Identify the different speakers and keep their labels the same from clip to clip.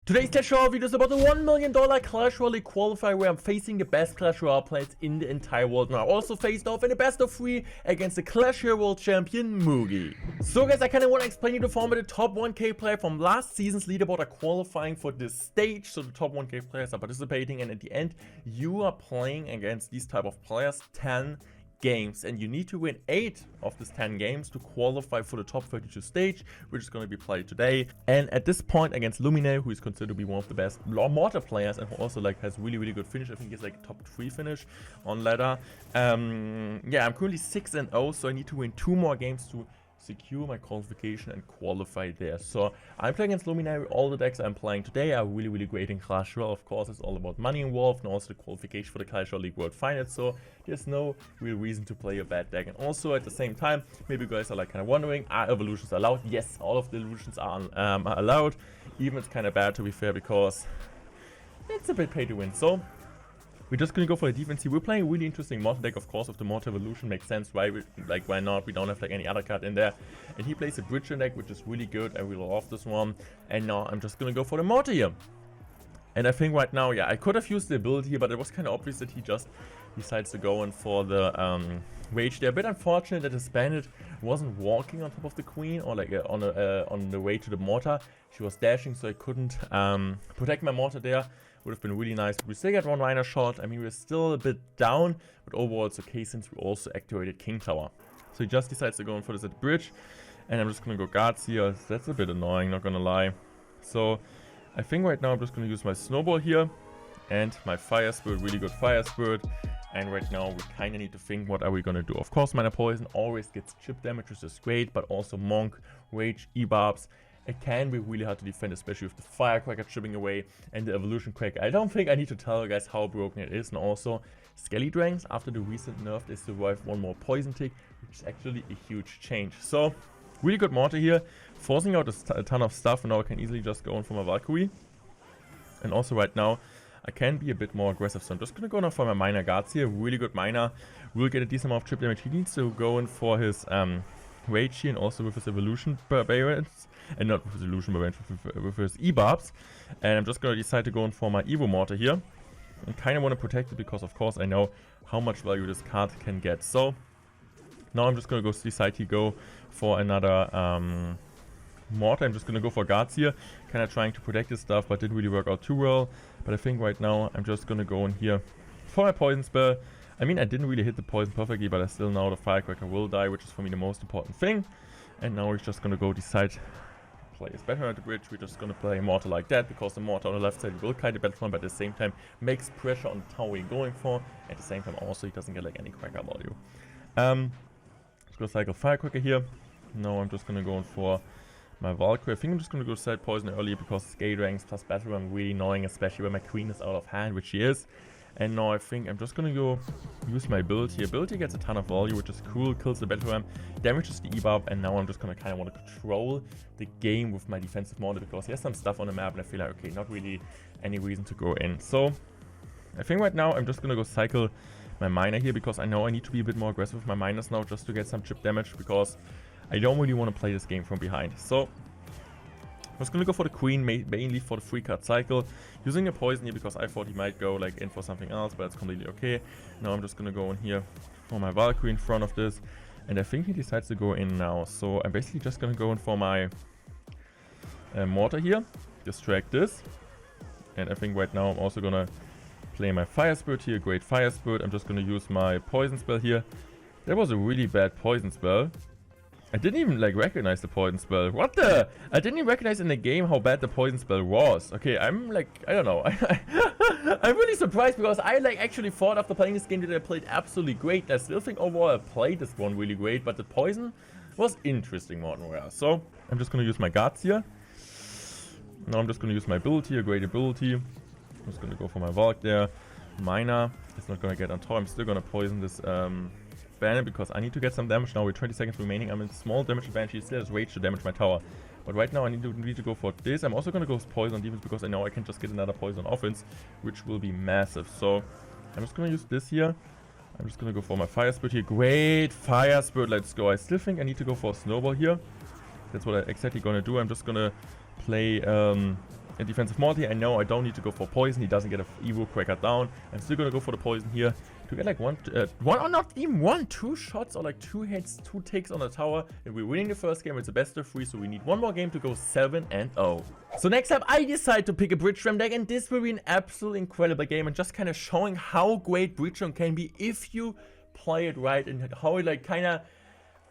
Speaker 1: Today's Clash Royale video is about the $1 million Clash Royale qualifier where I'm facing the best Clash Royale players in the entire world. And I also faced off in a best of 3 against the Clash Royale world champion Mugi. So guys, I kind of want to explain you the format. The top 1k player from last season's leaderboard are qualifying for this stage. So the top 1k players are participating, and at the end you are playing against these type of players 10 games, and you need to win 8 of these 10 games to qualify for the top 32 stage, which is going to be played today. And at this point against Luminaire, who is considered to be one of the best Mortar players and who also like has really good finish. I think he's like top 3 finish on ladder. Yeah, I'm currently 6-0, so I need to win 2 more games to secure my qualification and qualify there. So I'm playing against Luminaire. All the decks I'm playing today are really great in Clash Royale. Of course, it's all about money involved and also the qualification for the Clash Royale League World Finals. So there's no real reason to play a bad deck. And also at the same time, maybe you guys are like kind of wondering, are evolutions allowed? Yes, all of the evolutions are allowed. Even it's kind of bad, to be fair, because it's a bit pay to win. So we're just gonna go for the defense here. We're playing a really interesting Mortar deck, of course. If the Mortar evolution makes sense, why not? We don't have like any other card in there. And he plays a Bridger deck, which is really good. I really love this one. And now I'm just gonna go for the Mortar here. And I think right now, yeah, I could have used the ability here, but it was kind of obvious that he just decides to go in for the Rage there. A bit unfortunate that his bandit wasn't walking on top of the Queen or like on the way to the Mortar. She was dashing, so I couldn't protect my Mortar there. Would have been really nice. We still got one Reiner shot. I mean, we're still a bit down, but overall it's okay since we also activated King Tower. So he just decides to go in for this at the bridge, and I'm just gonna go guards here. That's a bit annoying, not gonna lie. So I think right now I'm just gonna use my snowball here and my fire spirit, really good fire spirit. And right now we kind of need to think, what are we gonna do? Of course, Minor Poison always gets chip damage, which is great, but also Monk, Rage, E-Barbs. It can be really hard to defend, especially with the Firecracker chipping away and the Evolution Cracker. I don't think I need to tell you guys how broken it is. And also, Skelly Dragons, after the recent nerf, they survived one more Poison Tick, which is actually a huge change. So, really good Mortar here, forcing out a ton of stuff, and now I can easily just go in for my Valkyrie. And also right now, I can be a bit more aggressive, so I'm just going to go now for my Miner Guards here. Really good Miner, will get a decent amount of chip damage. He needs to go in for his Rage here, and also with his Evolution Barbarians. And not with his Evolution Barbarians, with his E-Barbs. And I'm just going to decide to go in for my Evo Mortar here. And kind of want to protect it because, of course, I know how much value this card can get. So now I'm just going to decide to go for another Mortar. I'm just going to go for guards here. Kind of trying to protect this stuff, but didn't really work out too well. But I think right now I'm just going to go in here for my Poison Spell. I mean, I didn't really hit the poison perfectly, but I still know the Firecracker will die, which is for me the most important thing. And now we're just going to go decide to play his Battlefield at the bridge. We're just going to play a Mortar like that, because the Mortar on the left side will kite the Battlefield, but at the same time makes pressure on the tower we're going for. At the same time also he doesn't get like any cracker value. Let's go cycle Firecracker here. Now I'm just going to go in for my Valkyrie. I think I'm just going to go side Poison earlier because Skate Ranks plus Battle Ram really annoying, especially when my Queen is out of hand, which she is. And now I think I'm just gonna go use my ability. Ability gets a ton of value, which is cool, kills the Battle Ram, damages the E-Barb, and now I'm just gonna kind of want to control the game with my defensive Mortar because he has some stuff on the map and I feel like, okay, not really any reason to go in. So I think right now I'm just gonna go cycle my Miner here because I know I need to be a bit more aggressive with my Miners now just to get some chip damage because I don't really want to play this game from behind. So I was going to go for the Queen, mainly for the 3-card cycle, using the Poison here because I thought he might go like in for something else, but it's completely okay. Now I'm just going to go in here for my Valkyrie in front of this, and I think he decides to go in now. So I'm basically just going to go in for my Mortar here, distract this, and I think right now I'm also going to play my Fire Spirit here, great Fire Spirit. I'm just going to use my Poison Spell here. That was a really bad Poison Spell. I didn't even like recognize the Poison Spell. What the? I didn't even recognize in the game how bad the Poison Spell was. Okay, I'm like, I don't know. I'm really surprised because I like actually thought after playing this game that I played absolutely great. I still think overall I played this one really great, but the Poison was interesting more than rare. So I'm just gonna use my guards here. Now I'm just gonna use my ability, a great ability. I'm just gonna go for my Valk there. Miner is not gonna get on top. I'm still gonna poison this Bandit because I need to get some damage now with 20 seconds remaining. I'm in small damage advantage. He still has Rage to damage my tower. But right now I need to go for this. I'm also going to go Poison on defense because I know I can just get another Poison on offense, which will be massive. So I'm just going to use this here. I'm just going to go for my Fire Spirit here. Great Fire Spirit. Let's go. I still think I need to go for a Snowball here. That's what I'm exactly going to do. I'm just going to play a defensive multi. I know I don't need to go for poison. He doesn't get a Evo Cracker down. I'm still gonna go for the poison here to get like one or not even one, 2 shots or like 2 hits, 2 takes on the tower. And we're winning the first game. It's a best of 3, so we need one more game to go 7-0. So next up, I decide to pick a Bridge Ram deck, and this will be an absolutely incredible game and just kind of showing how great Bridge Ram can be if you play it right, and how it like kind of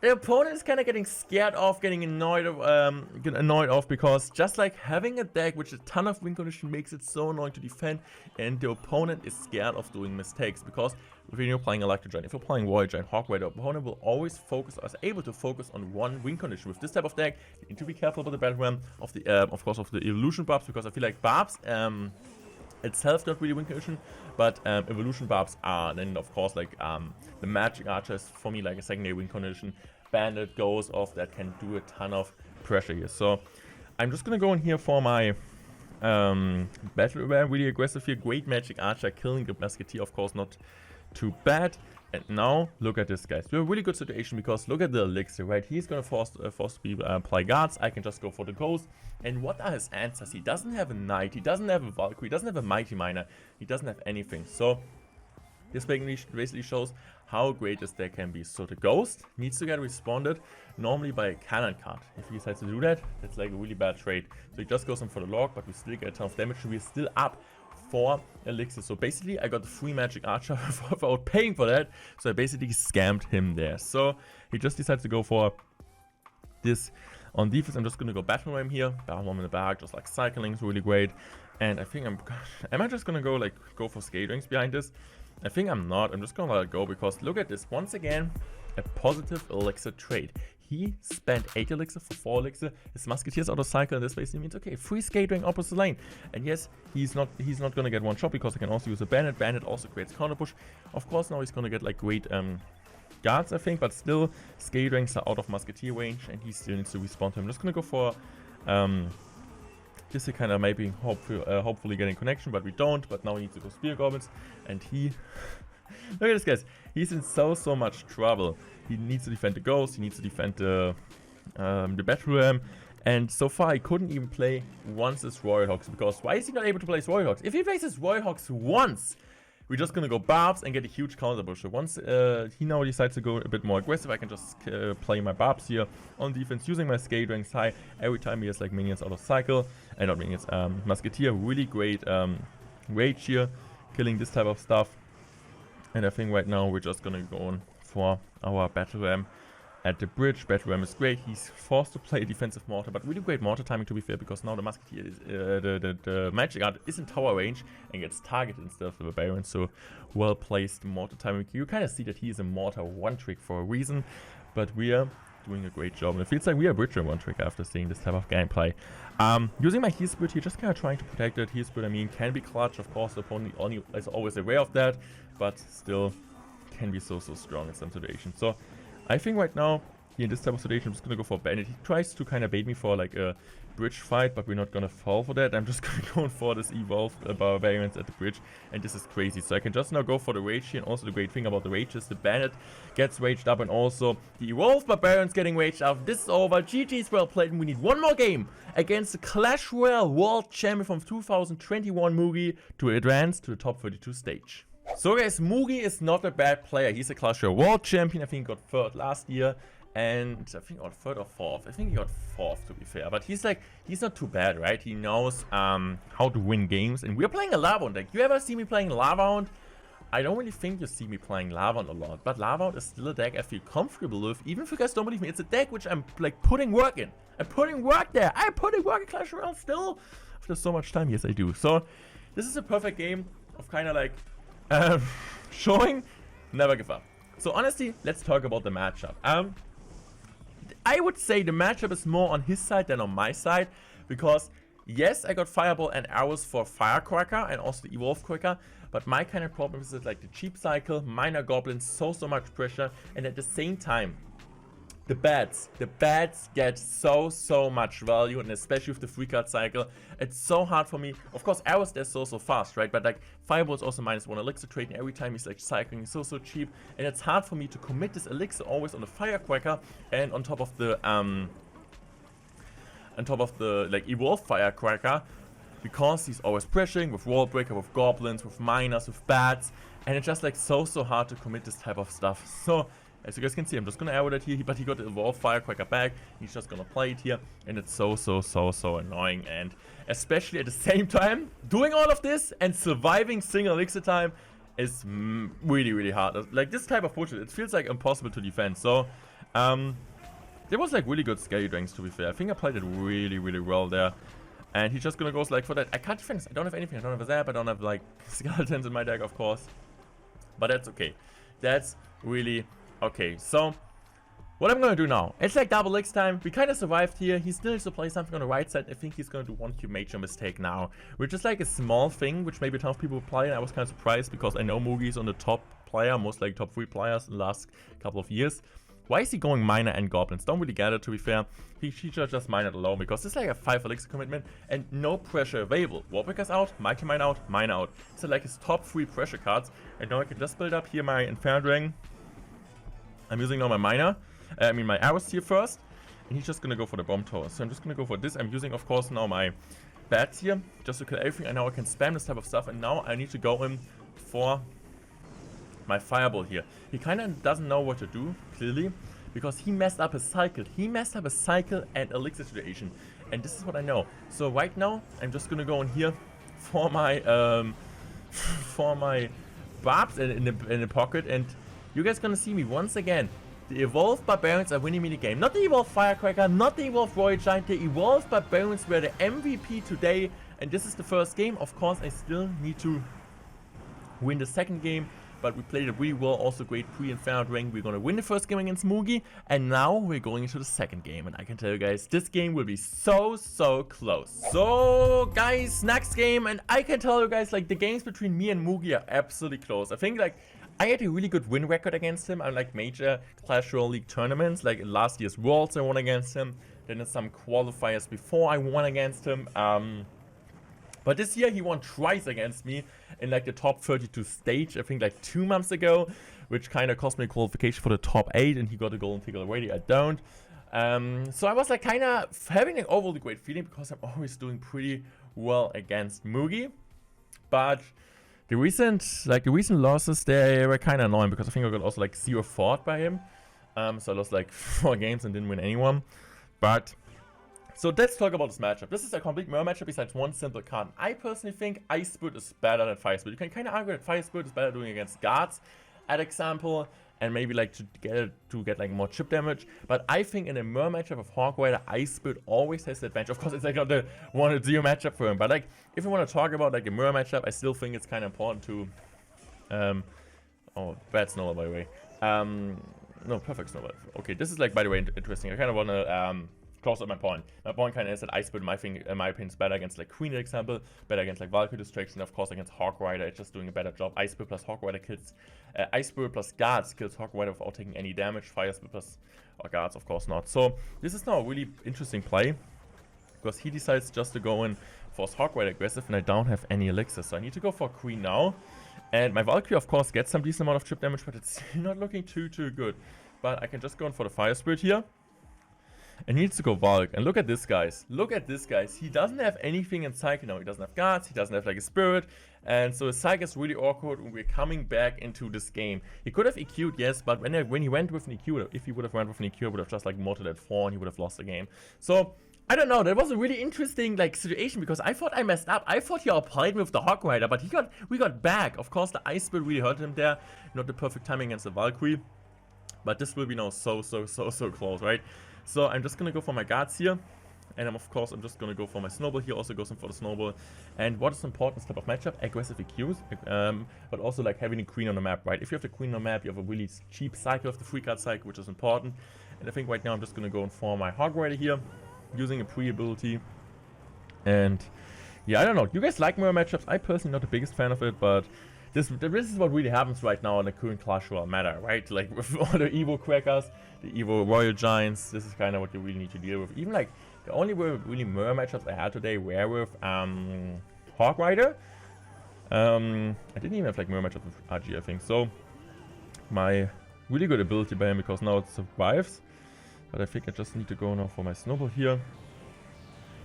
Speaker 1: the opponent is kind of getting scared off, getting annoyed of, because just like having a deck which a ton of win condition makes it so annoying to defend, and the opponent is scared of doing mistakes, because when you're playing Electro Giant, if you're playing Warrior Giant, Hawkeye, the opponent will always focus, or is able to focus on one win condition. With this type of deck, you need to be careful about the battle ram of the, of course, of the evolution barbs, because I feel like barbs, itself not really win condition, but evolution barbs are. Then of course like the magic archer is for me like a secondary win condition. Bandit goes off, that can do a ton of pressure here. So I'm just gonna go in here for my battle ram, really aggressive here. Great magic archer, killing the musketeer, of course not too bad. And now look at this, guys. We're a really good situation, because look at the elixir, right? He's gonna force people apply guards. I can just go for the ghost. And what are his answers? He doesn't have a knight, he doesn't have a Valkyrie, he doesn't have a mighty miner, he doesn't have anything. So this basically shows how great this deck can be. So the ghost needs to get responded normally by a cannon card. If he decides to do that, that's like a really bad trade. So he just goes in for the log, but we still get a ton of damage, so we're still up 4 elixirs. So basically I got the free magic archer without paying for that, so I basically scammed him there. So he just decides to go for this. On defense, I'm just gonna go battle ram here, battle ram in the back, just like cycling is really great. And I think am I just gonna go for skate rings behind this? I think I'm not. I'm just gonna let it go, because look at this, once again a positive elixir trade. He spent 8 elixir for 4 elixir. His musketeers out of cycle, and this basically means okay, free skate ring opposite lane. And yes, he's not gonna get one shot, because I can also use a bandit. Bandit also creates counter push. Of course now he's gonna get like great guards, I think, but still skate rings are out of musketeer range, and he still needs to respond to him. I'm just gonna go for this kind of maybe hopefully getting connection, but we don't. But now we need to go spear goblins, and he look at this, guys. He's in so much trouble. He needs to defend the ghost, he needs to defend the battle ram, and so far he couldn't even play once his Royal Hawks, because why is he not able to play his Royal Hawks? If he plays his Royal Hawks once, we're just gonna go barbs and get a huge counter push. So once he now decides to go a bit more aggressive, I can just play my barbs here on defense using my skate ranks high every time he has like minions out of cycle, and not minions, musketeer. Really great rage here, killing this type of stuff. And I think right now we're just gonna go on for our battle ram at the bridge. Battle ram is great. He's forced to play defensive mortar, but really great mortar timing, to be fair, because now the musketeer is the magic art is in tower range and gets targeted instead of the barbarian. So well placed mortar timing. You kind of see that he is a mortar one trick for a reason, but we are doing a great job, and it feels like we are bridge ram one trick after seeing this type of gameplay. Using my heal spirit here, just kind of trying to protect it. Heal spirit, I mean, can be clutch, of course. The opponent is always aware of that, but still can be so strong in some situations. So I think right now, here in this type of situation, I'm just gonna go for bandit. He tries to kind of bait me for like a bridge fight, but we're not gonna fall for that. I'm just gonna go for this evolved barbarians at the bridge, and this is crazy. So I can just now go for the rage here, and also the great thing about the rage is the bandit gets raged up, and also the evolved barbarians getting raged up. This is over. GG's well played, and we need one more game against the Clash Royale World Champion from 2021 Moogie to advance to the top 32 stage. So guys, Moogie is not a bad player. He's a Clash Royale World Champion. I think he got 3rd last year, and I think he got 3rd or 4th. I think he got 4th, to be fair. But he's not too bad, right? He knows how to win games, and we're playing a Lava Hound deck. You ever see me playing Lava Hound? I don't really think you see me playing Lava Hound a lot, but Lava Hound is still a deck I feel comfortable with. Even if you guys don't believe me, it's a deck which I'm like putting work in. I'm putting work there. I'm putting work in Clash Royale still after so much time. Yes, I do. So this is a perfect game of kind of like showing never give up. So honestly, let's talk about the matchup. I would say the matchup is more on his side than on my side, because yes, I got fireball and arrows for firecracker and also the evolve quicker, but my kind of problem is like the cheap cycle, minor goblins, so much pressure, and at the same time the bats get so much value, and especially with the free card cycle, it's so hard for me. Of course, arrows, they're so fast, right? But like fireball is also -1 elixir trade, and every time he's like cycling, so cheap, and it's hard for me to commit this elixir always on the firecracker and on top of the like evolve firecracker. because he's always pressuring with Wall Breaker, with Goblins, with Miners, with Bats, and it's just like so hard to commit this type of stuff. So, as you guys can see, I'm just gonna arrow that here, but he got the Evolved Firecracker back. He's just gonna play it here, and it's so annoying. And especially at the same time, doing all of this and surviving single elixir time is really hard. Like this type of bullshit, it feels like impossible to defend. So, there was like really good scale dranks, to be fair. I think I played it really well there. And he's just gonna go like for that. I can't defend this. I don't have anything. I don't have a zap. I don't have like skeletons in my deck, of course. But that's okay. That's really okay. So, what I'm gonna do now, it's like double X time. We kind of survived here. He still needs to play something on the right side. I think he's gonna do one major mistake now, which is like a small thing, which maybe a ton of people play. And I was kind of surprised because I know Mugi is on the top player, most like top 3 players in the last couple of years. Why is he going Miner and Goblins? Don't really get it, to be fair. He should just Miner alone because it's like a 5 elixir commitment and no pressure available. Warbreaker's out, Mighty Mine out, Miner out. So like his top 3 pressure cards. And now I can just build up here my Inferno Dragon. I'm using now my Miner. My arrows here first. And he's just gonna go for the bomb tower. So I'm just gonna go for this. I'm using, of course, now my bats here just to kill everything. And now I can spam this type of stuff. And now I need to go in for my fireball here. He kind of doesn't know what to do, clearly, because he messed up his cycle. He messed up his cycle and elixir situation. And this is what I know. So right now, I'm just gonna go in here for my barbs in the pocket. And you guys gonna see me once again. The Evolved Barbarians are winning me the game. Not the Evolved Firecracker, not the Evolved Royal Giant. The Evolved Barbarians were the MVP today. And this is the first game. Of course, I still need to win the second game. But we played it really well, also great pre-Inferno Dragon. We're gonna win the first game against Mugi, and now we're going into the second game. And I can tell you guys, this game will be so close. So guys, next game, and I can tell you guys, like the games between me and Mugi are absolutely close. I think like I had a really good win record against him on like major Clash Royale League tournaments. Like in last year's Worlds I won against him. Then in some qualifiers before I won against him. But this year he won twice against me in like the top 32 stage, I think like 2 months ago, which kind of cost me a qualification for the top 8, and he got a golden ticket already. I don't. So I was like kind of having an overall great feeling because I'm always doing pretty well against Mugi. But the recent losses, they were kind of annoying because I think I got also like 0 fought by him. So I lost like 4 games and didn't win anyone. But so let's talk about this matchup. This is a complete mirror matchup besides one simple card. I personally think Ice Spirit is better than Fire Spirit. You can kind of argue that Fire Spirit is better doing against guards, at example, and maybe like to get like more chip damage. But I think in a mirror matchup of Hawk Rider, Ice Spirit always has the advantage. Of course, it's like not the 1-0 matchup for him. But like if you want to talk about like a mirror matchup, I still think it's kind of important to oh, bad snowball by the way. No, perfect snowball. Okay, this is like by the way interesting. I kind of want to close up my point. My point kind of is that Ice Spirit, in my opinion, is better against like Queen, for example, better against like Valkyrie Distraction, of course against Hawk Rider, it's just doing a better job. Ice Spirit plus Hawk Rider kills, Ice Spirit plus Guards kills Hawk Rider without taking any damage. Fire Spirit plus Guards, of course not. So this is now a really interesting play because he decides just to go in for Hawk Rider aggressive, and I don't have any elixirs, so I need to go for Queen now. And my Valkyrie, of course, gets some decent amount of chip damage, but it's not looking too good. But I can just go in for the Fire Spirit here. And he needs to go Valk. And look at this, guys. Look at this, guys. He doesn't have anything in Psyche now. He doesn't have guards. He doesn't have like a spirit. And so his Psyche is really awkward when we're coming back into this game. He could have EQ'd, yes, but when he went with an EQ, if he would have went with an EQ, I would have just like mortared at 4 and he would have lost the game. So I don't know. That was a really interesting like situation because I thought I messed up. I thought he outplayed me with the Hawk Rider, but we got back. Of course, the Ice Spirit really hurt him there. Not the perfect timing against the Valkyrie. But this will be now so close, right? So I'm just gonna go for my guards here, and of course I'm just gonna go for my snowball here. Also goes in for the snowball. And what is important type of matchup? Aggressive EQs, but also like having a queen on the map, right? If you have the queen on the map, you have a really cheap cycle of the free card cycle, which is important. And I think right now I'm just gonna go in for my Hog Rider here, using a pre-ability. And yeah, I don't know. You guys like mirror matchups? I personally not the biggest fan of it, but this is what really happens right now in the current Clash Royale meta, right? Like with all the Evo Crackers, the Evo Royal Giants, this is kind of what you really need to deal with. Even like the only really mirror matchups I had today were with Hawk Rider. I didn't even have like mirror matchups with RG, I think. So my really good ability by him because now it survives. But I think I just need to go now for my snowball here.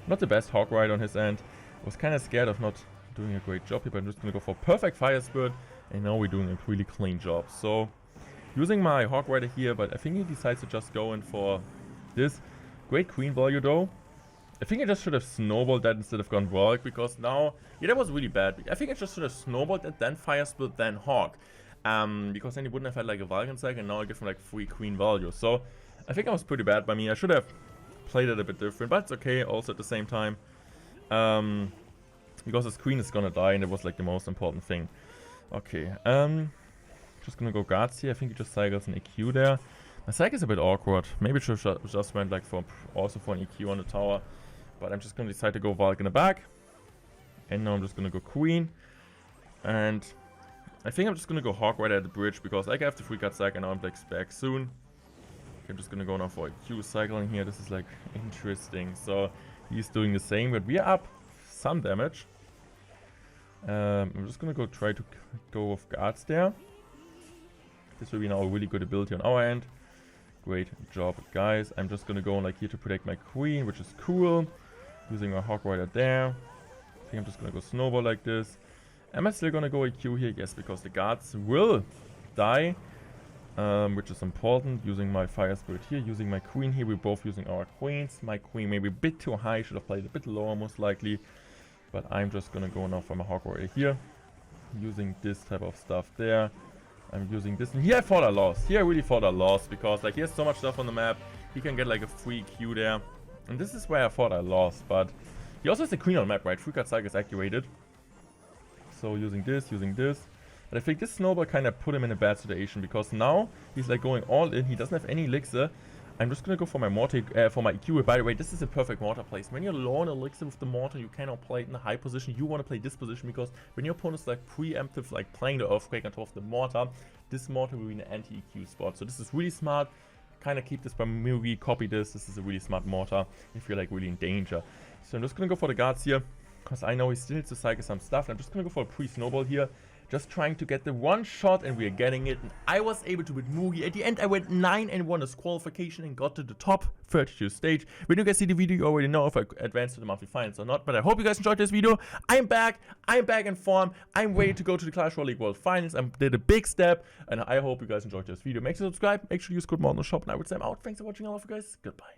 Speaker 1: Not the best Hawk Rider on his end. Was kind of scared of not doing a great job here, but I'm just gonna go for perfect fire spirit, and now we're doing a really clean job. So using my Hawk Rider here, but I think he decides to just go in for this. Great queen value though. I think I just should have snowballed that instead of gone Royale, because now, yeah, that was really bad. I think I just should have snowballed it, then fire spirit, then Hawk. Because then he wouldn't have had like a Vulcan sack, and now I give him like 3 queen value. So I think I was pretty bad by me. I should have played it a bit different, but it's okay also at the same time. Because his queen is gonna die, and it was like the most important thing. Okay, just gonna go guards here. I think he just cycles an EQ there. My cycle is a bit awkward. Maybe it should just went like for also for an EQ on the tower. But I'm just gonna decide to go Valk in the back. And now I'm just gonna go queen. And I think I'm just gonna go Hawk Rider at the bridge, because like I have the 3-card sack and now I'm like back soon. Okay, I'm just gonna go now for EQ cycling here. This is like interesting. So he's doing the same, but we are up some damage. I'm just gonna go try to go with guards there. This will be now a really good ability on our end. Great job, guys. I'm just gonna go like here to protect my queen, which is cool. Using my Hawk Rider there. I think I'm just gonna go snowball like this. Am I still gonna go EQ here? Yes, because the guards will die, which is important. Using my fire spirit here, using my queen here. We're both using our queens. My queen maybe a bit too high. Should have played a bit lower most likely. But I'm just gonna go now for my Hawk Rider here. Using this type of stuff there. I'm using this. And here I thought I lost. Here I really thought I lost, because like he has so much stuff on the map. He can get like a free Q there. And this is where I thought I lost. But he also has a queen on the map, right? 3-card cycle is activated. So using this. But I think this snowball kind of put him in a bad situation, because now he's like going all in. He doesn't have any elixir. I'm just gonna go for my mortar, for my EQ. By the way, this is a perfect mortar place. When you're low on elixir with the mortar, you cannot play it in a high position. You want to play this position, because when your opponent's like preemptive, like playing the earthquake on top of the mortar, this mortar will be an anti-EQ spot. So this is really smart. Kind of keep this by Mugi, copy this. This is a really smart mortar if you're like really in danger. So I'm just gonna go for the guards here, because I know he still needs to cycle some stuff. I'm just gonna go for a pre-snowball here. Just trying to get the one shot, and we are getting it. And I was able to beat Moogie. At the end, I went 9-1 as qualification and got to the top 32 stage. When you guys see the video, you already know if I advanced to the monthly finals or not. But I hope you guys enjoyed this video. I'm back in form. I'm ready to go to the Clash Royale League World Finals. I did a big step, and I hope you guys enjoyed this video. Make sure to subscribe. Make sure to use code Morten in the shop, and I would say I'm out. Thanks for watching. I love you guys. Goodbye.